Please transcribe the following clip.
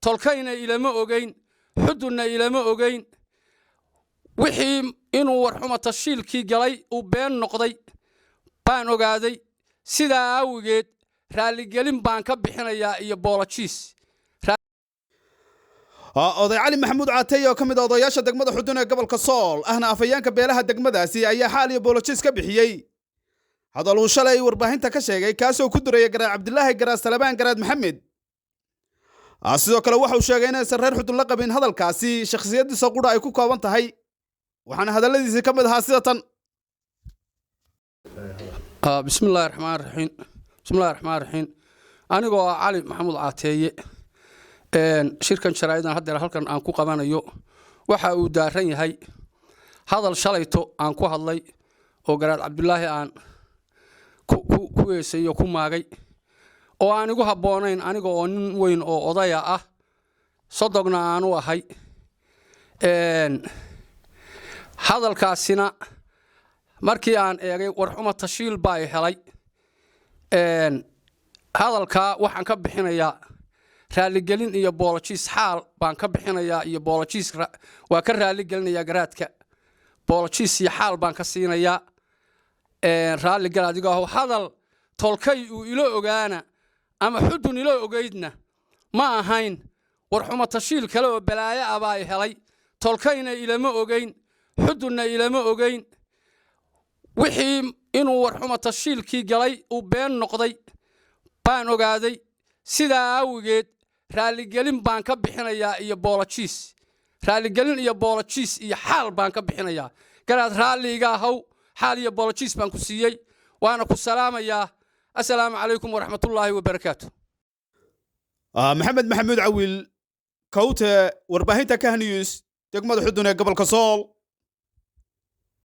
tolkayna ilama ogeyn xudunna ilama ogeyn wixii inuu warxuma tashiilkii galay uu been noqday baan ogaaday sidaa awgeed raaligelin baan ka bixinayaa iyo boolojiis oday cali maxamuud caatey oo ka mid ah odayaasha degmada xudun ee gobolka sool ahna afayeenka beelaha degmadaasi ayaa xaal iyo boolojiis ka bixiyey hadal uu shalay warbaahinta ka sheegay kaasoo ku duraya garaad cabdilaahi garaad salabaan garaad maxamed sidoo kale waxa uu sheegay inaysan reer xudun la qabin hadalkaasi shakhsiyadiisa qudha ay ku kooban tahay waxaana hadalladiisii ka mid ahaa sida tan bismillaahi raxmaan raxiim anigoo ah cali maxamuud caateeye shirkan jaraa'idan haddeer halkan aan ku qabanayo waxa uu daaran yahay hadal shalayto aan ku hadlay oo garaad cabdilaahi aan ku eesayo ku maagay oo aan igu habboonayn aniga oo nin weyn oo odaya ah sodogna aanu ahay hadalkaasina markii aan eegay warxuma tashiil baa helay hadalkaa waxaan ka bixinayaa raaligelin iyo boolojiis xaal baan ka bixinayaa iyo boolojiis waa ka raaligelinayaa garaadka boolojiis iyo xaal baan ka siinayaa raaligal adigoo hadal tolkay uu ilo ogaana ama xudun ilo ogeydna ma ahayn warxuma tashiil kale oo balaayo ah baa helay tolkayna ilama ogeyn xudunna ilama ogeyn wixii inuu warxuma tashiilkii galay uu been noqday baan ogaaday sidaa awgeed raaligelin baan ka bixinayaa iyo boolojiis raaligelin iyo boolojiis iyo xaal baan ka bixinayaa garaad raalliga ahaw xaal iyo boolojiis baan ku siiyey waana ku salaamayaa assalaamu calaykum waraxmatullaahi wabarakaatu maxamed maxamuud cawiil kawte warbaahinta Kah News degmada xudun ee gobolka Sool